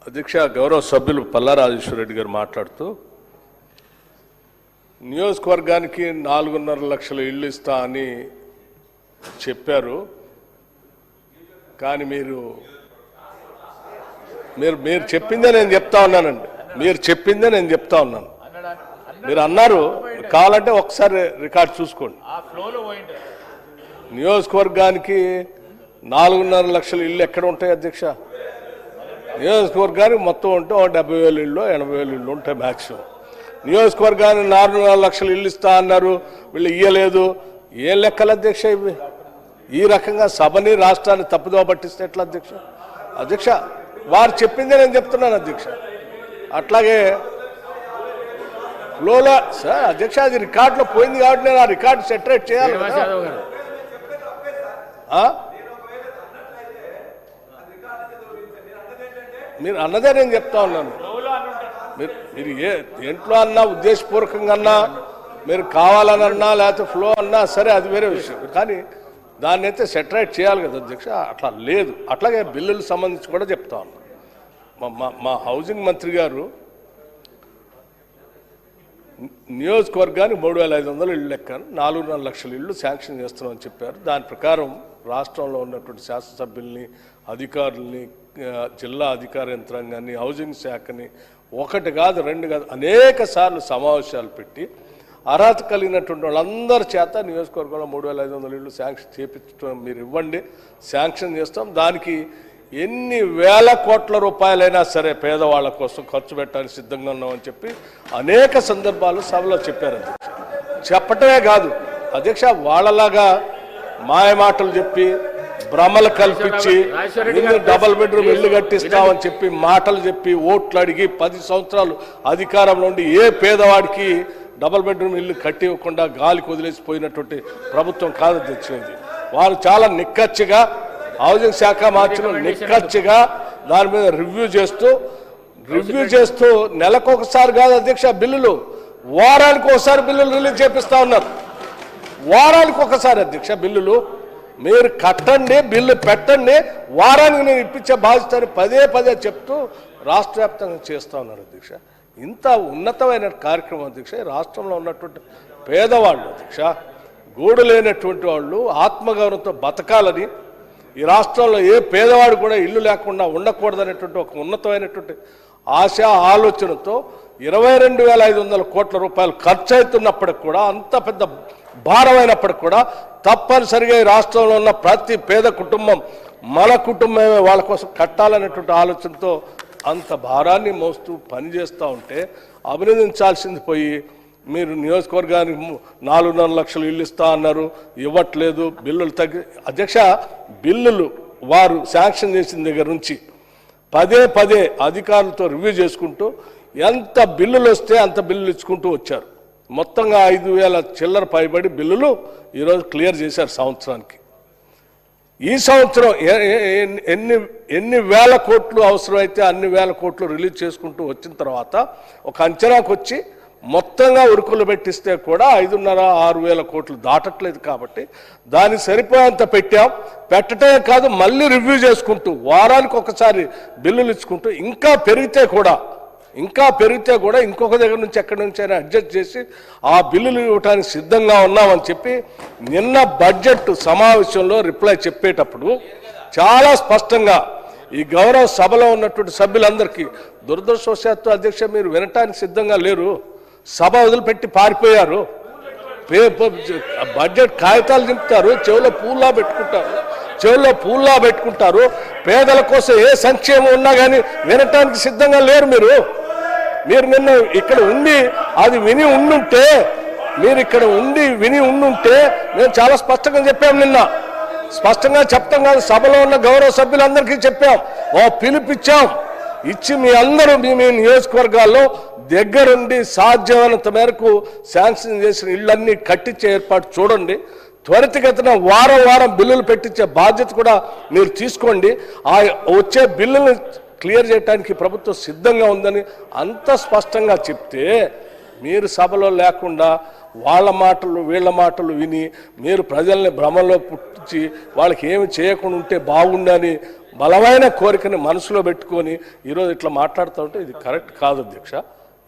అధ్యక్ష, గౌరవ సభ్యులు పల్లా రాజేశ్వర రెడ్డి గారు మాట్లాడుతూ నియోజకవర్గానికి 4.5 లక్షల ఇళ్ళు ఇస్తా అని చెప్పారు. కానీ మీరు చెప్పిందే నేను చెప్తా ఉన్నానండి. మీరు చెప్పిందే నేను చెప్తా ఉన్నాను. మీరు అన్నారు, కావాలంటే ఒకసారి రికార్డ్ చూసుకోండి. నియోజకవర్గానికి 4.5 లక్షల ఇళ్ళు ఎక్కడ ఉంటాయి అధ్యక్ష? నియోజకవర్గానికి మొత్తం ఉంటే 70,000 ఇళ్ళు 80,000 ఇళ్ళు ఉంటాయి మ్యాక్సిమం. నియోజకవర్గానికి 4.5 లక్షల ఇళ్ళు ఇస్తా అన్నారు, వీళ్ళు ఇయ్యలేదు. ఏం లెక్కలు అధ్యక్ష ఇవి? ఈ రకంగా సభని రాష్ట్రాన్ని తప్పుదోవ పట్టిస్తే ఎట్లా అధ్యక్ష? అధ్యక్ష, వారు చెప్పిందే నేను చెప్తున్నాను అధ్యక్ష. అట్లాగే ఫ్లోలో సార్ అధ్యక్ష, అది రికార్డులో పోయింది కాబట్టి నేను ఆ రికార్డు సెటరేట్ చేయాలి. మీరు అన్నదే నేను చెప్తా ఉన్నాను. మీరు దేంట్లో అన్నా, ఉద్దేశపూర్వకంగా అన్నా, మీరు కావాలని అన్నా, లేకపోతే ఫ్లో అన్నా సరే, అది వేరే విషయం. కానీ దాన్ని అయితే సెటరేట్ చేయాలి కదా అధ్యక్ష. అట్లా లేదు. అట్లాగే బిల్లులకు సంబంధించి కూడా చెప్తా ఉన్నాను. మా హౌసింగ్ మంత్రి గారు నియోజకవర్గానికి 3,500 ఇళ్ళు లెక్కను 4.5 లక్షల ఇళ్ళు శాంక్షన్ చేస్తున్నామని చెప్పారు. దాని ప్రకారం రాష్ట్రంలో ఉన్నటువంటి శాసనసభ్యుల్ని, అధికారుల్ని, జిల్లా అధికార యంత్రాంగాన్ని, హౌసింగ్ శాఖని ఒకటి కాదు, రెండు కాదు, అనేక సార్లు సమావేశాలు పెట్టి అర్హత కలిగినటువంటి వాళ్ళందరి చేత నియోజకవర్గంలో 3,500 ఇళ్ళు శాంక్షన్ చేపించడం మీరు ఇవ్వండి, శాంక్షన్ చేస్తాం. దానికి ఎన్ని వేల కోట్ల రూపాయలైనా సరే పేదవాళ్ళ కోసం ఖర్చు పెట్టడానికి సిద్ధంగా ఉన్నామని చెప్పి అనేక సందర్భాలు సభలో చెప్పారు అధ్యక్ష. చెప్పటమే కాదు అధ్యక్ష, వాళ్ళలాగా మాయమాటలు చెప్పి, భ్రమలు కల్పించి, డబుల్ బెడ్రూమ్ ఇల్లు కట్టిస్తామని చెప్పి మాటలు చెప్పి ఓట్లు అడిగి 10 సంవత్సరాలు అధికారంలో ఉండి ఏ పేదవాడికి డబుల్ బెడ్రూమ్ ఇల్లు కట్టి ఇవ్వకుండా గాలికి వదిలేసిపోయినటువంటి ప్రభుత్వం కాదు అధ్యక్ష ఇది. వారు చాలా నిక్కచ్చిగా హౌసింగ్ శాఖ మార్చిన నిక్కచ్చిగా దాని మీద రివ్యూ చేస్తూ నెలకొకసారి కాదు అధ్యక్ష, బిల్లులు వారానికి ఒకసారి బిల్లులు రిలీజ్ చేపిస్తా ఉన్నారు. వారానికి ఒకసారి అధ్యక్ష బిల్లులు. మీరు కట్టండి, బిల్లు పెట్టండి, వారానికి నేను ఇప్పించే బాధ్యతని పదే చెప్తూ రాష్ట్ర వ్యాప్తంగా చేస్తూ ఉన్నారు అధ్యక్ష. ఇంత ఉన్నతమైన కార్యక్రమం అధ్యక్ష. రాష్ట్రంలో ఉన్నటువంటి పేదవాళ్ళు అధ్యక్ష, గూడు లేనటువంటి వాళ్ళు ఆత్మగౌరవంతో బతకాలని, ఈ రాష్ట్రంలో ఏ పేదవాడు కూడా ఇల్లు లేకుండా ఉండకూడదనేటువంటి ఒక ఉన్నతమైనటువంటి ఆశ, ఆలోచనతో 22,500 కోట్ల రూపాయలు ఖర్చు అవుతున్నప్పటికి కూడా, అంత పెద్ద భారమైనప్పటికి కూడా తప్పనిసరిగా ఈ రాష్ట్రంలో ఉన్న ప్రతి పేద కుటుంబం మన కుటుంబమే వాళ్ళ కోసం కట్టాలనేటువంటి ఆలోచనతో అంత భారాన్ని మోస్తూ పనిచేస్తూ ఉంటే అభినందించాల్సింది పోయి, మీరు నియోజకవర్గానికి 4.5 లక్షలు ఇల్లు ఇస్తా అన్నారు, ఇవ్వట్లేదు, బిల్లులు అధ్యక్ష, బిల్లులు వారు శాంక్షన్ చేసిన దగ్గర నుంచి పదే అధికారులతో రివ్యూ చేసుకుంటూ ఎంత బిల్లులు వస్తే అంత బిల్లులు ఇచ్చుకుంటూ వచ్చారు. మొత్తంగా 5,000 చిల్లర పైబడి బిల్లులు ఈరోజు క్లియర్ చేశారు సంవత్సరానికి. ఈ సంవత్సరం ఎన్ని వేల కోట్లు అవసరమైతే అన్ని వేల కోట్లు రిలీజ్ చేసుకుంటూ వచ్చిన తర్వాత ఒక అంచనాకు వచ్చి మొత్తంగా ఉరుకులు పెట్టిస్తే కూడా 5,500-6,000 కోట్లు దాటట్లేదు. కాబట్టి దానికి సరిపోయేంత పెట్టటమే కాదు, మళ్ళీ రివ్యూ చేసుకుంటూ వారానికి ఒకసారి బిల్లులు ఇచ్చుకుంటూ ఇంకా పెరిగితే కూడా ఇంకొక దగ్గర నుంచి ఎక్కడి నుంచి అయినా అడ్జస్ట్ చేసి ఆ బిల్లులు ఇవ్వడానికి సిద్ధంగా ఉన్నామని చెప్పి నిన్న బడ్జెట్ సమావేశంలో రిప్లై చెప్పేటప్పుడు చాలా స్పష్టంగా ఈ గౌరవ సభలో ఉన్నటువంటి సభ్యులందరికీ, దురదృష్టవశాత్తు అధ్యక్ష మీరు వినటానికి సిద్ధంగా లేరు, సభ వదిలిపెట్టి పారిపోయారు. బడ్జెట్ కాగితాలు దింపుతారు, చెవిలో పూల్లా పెట్టుకుంటారు. పేదల కోసం ఏ సంక్షేమం ఉన్నా కానీ వినటానికి సిద్ధంగా లేరు. మీరు నిన్న ఇక్కడ ఉండి అది విని ఉండుంటే, మేము చాలా స్పష్టంగా చెప్పాం. నిన్న స్పష్టంగా చెప్తాం కాదు, సభలో ఉన్న గౌరవ సభ్యులందరికీ చెప్పాం, పిలిపిచ్చాం. ఇచ్చి మీ అందరూ మీ నియోజకవర్గాల్లో దగ్గరుండి సాధ్యమైనంత మేరకు శాంక్షన్ చేసిన ఇళ్ళన్నీ కట్టించే ఏర్పాటు చూడండి. త్వరితగతిన వారం బిల్లులు పెట్టించే బాధ్యత కూడా మీరు తీసుకోండి. ఆ వచ్చే బిల్లులను క్లియర్ చేయడానికి ప్రభుత్వం సిద్ధంగా ఉందని అంత స్పష్టంగా చెప్తే, మీరు సభలో లేకుండా వాళ్ళ మాటలు వీళ్ళ మాటలు విని మీరు ప్రజల్ని భ్రమలో పుట్టించి వాళ్ళకి ఏమి చేయకుండా ఉంటే బాగుండని బలమైన కోరికని మనసులో పెట్టుకొని ఈరోజు ఇట్లా మాట్లాడుతూ ఉంటే ఇది కరెక్ట్ కాదు అధ్యక్ష.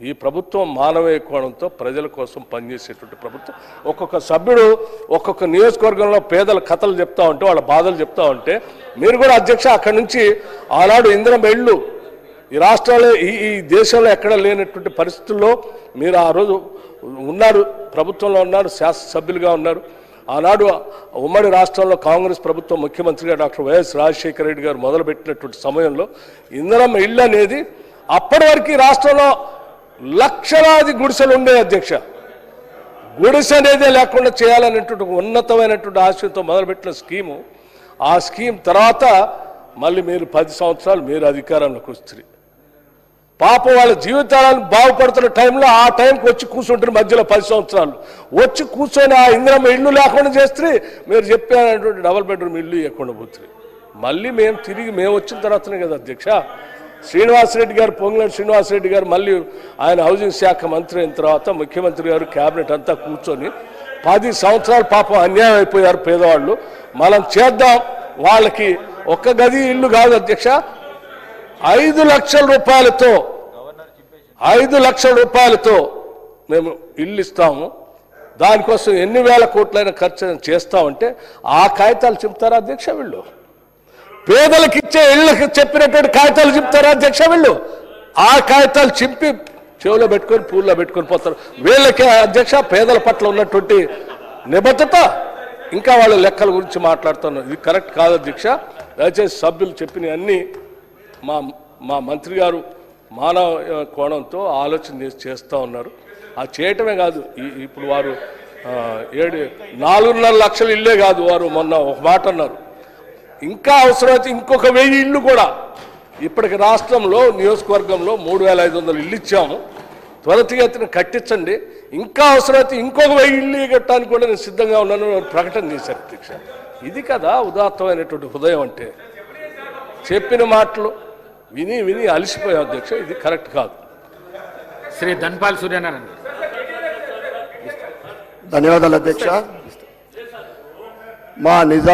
ఈ ప్రభుత్వం మానవీయ కోణంతో ప్రజల కోసం పనిచేసేటువంటి ప్రభుత్వం. ఒక్కొక్క సభ్యుడు ఒక్కొక్క నియోజకవర్గంలో పేదల కథలు చెప్తా ఉంటే, వాళ్ళ బాధలు చెప్తా ఉంటే, మీరు కూడా అధ్యక్ష అక్కడి నుంచి ఆనాడు ఇందిరమ్మ ఇళ్ళు ఈ రాష్ట్రాల్లో ఈ దేశంలో ఎక్కడ లేనటువంటి పరిస్థితుల్లో మీరు ఆ రోజు ఉన్నారు, ప్రభుత్వంలో ఉన్నారు, శాసనసభ్యులుగా ఉన్నారు. ఆనాడు ఉమ్మడి రాష్ట్రంలో కాంగ్రెస్ ప్రభుత్వం ముఖ్యమంత్రిగా డాక్టర్ వైఎస్ రాజశేఖర రెడ్డి గారు మొదలుపెట్టినటువంటి సమయంలో ఇందిరమ్మ ఇళ్ళు అనేది అప్పటి వరకు రాష్ట్రంలో లక్షలాది గుడిసెలు ఉండే అధ్యక్ష. గుడిసె అనేదే లేకుండా చేయాలనేటువంటి ఉన్నతమైనటువంటి ఆశయంతో మొదలుపెట్టిన స్కీము. ఆ స్కీమ్ తర్వాత మళ్ళీ మీరు 10 సంవత్సరాలు మీరు అధికారంలోకి వస్తారు. పాపం వాళ్ళ జీవితాలను బాగుపడుతున్న టైంలో ఆ టైంకి వచ్చి కూర్చుంటారు. మధ్యలో 10 సంవత్సరాలు వచ్చి కూర్చొని ఆ ఇందిరమ్మ ఇల్లు లేకుండా చేస్తే మీరు చెప్పినటువంటి డబుల్ బెడ్రూమ్ ఇల్లు ఇవ్వకుండా పోతుంది. మళ్ళీ మేము వచ్చిన తర్వాతనే కదా అధ్యక్ష శ్రీనివాసరెడ్డి గారు, పొంగులేటి శ్రీనివాసరెడ్డి గారు మళ్ళీ ఆయన హౌసింగ్ శాఖ మంత్రి అయిన తర్వాత ముఖ్యమంత్రి గారు క్యాబినెట్ అంతా కూర్చొని 10 సంవత్సరాలు పాపం అన్యాయం అయిపోయారు పేదవాళ్ళు. మనం చేద్దాం వాళ్ళకి. ఒక్క గది ఇల్లు కాదు అధ్యక్ష, 5 లక్షల రూపాయలతో 5 లక్షల రూపాయలతో మేము ఇల్లు ఇస్తాము. దానికోసం ఎన్ని వేల కోట్లైన ఖర్చు చేస్తామంటే ఆ కాగితాలు చెప్తారా అధ్యక్ష వీళ్ళు? పేదలకు ఇచ్చే ఇళ్ళకి చెప్పినటువంటి కాగితాలు చెప్తారా అధ్యక్ష వీళ్ళు? ఆ కాగితాలు చింపి చెవులో పెట్టుకొని పూల్లో పెట్టుకొని పోతారు. వీళ్ళకి అధ్యక్ష పేదల పట్ల ఉన్నటువంటి నిబద్ధత, ఇంకా వాళ్ళ లెక్కల గురించి మాట్లాడుతున్నారు. ఇది కరెక్ట్ కాదు అధ్యక్ష. దయచేసి సభ్యులు చెప్పినవన్నీ మా మంత్రి గారు మానవ కోణంతో ఆలోచన చేస్తూ ఉన్నారు. అది చేయటమే కాదు, ఇప్పుడు వారు 4.5 లక్షల ఇల్లే కాదు, వారు మొన్న ఒక మాట అన్నారు, ఇంకా అవసరమైతే ఇంకొక 1000 ఇళ్ళు కూడా. ఇప్పటికి రాష్ట్రంలో నియోజకవర్గంలో 3500 ఇళ్ళు ఇచ్చాము, త్వరితగతిన కట్టించండి, ఇంకా అవసరమైతే ఇంకొక 1000 ఇళ్ళు కట్టడానికి కూడా నేను సిద్ధంగా ఉన్నాను ప్రకటన చేశారు అధ్యక్ష. ఇది కదా ఉదాత్తమైనటువంటి హృదయం అంటే. చెప్పిన మాటలు విని విని అలసిపోయాం అధ్యక్ష. ఇది కరెక్ట్ కాదు. శ్రీ ధన్పాల్ సూర్యనారాయణ. ధన్యవాదాలు అధ్యక్ష. మా నిజాం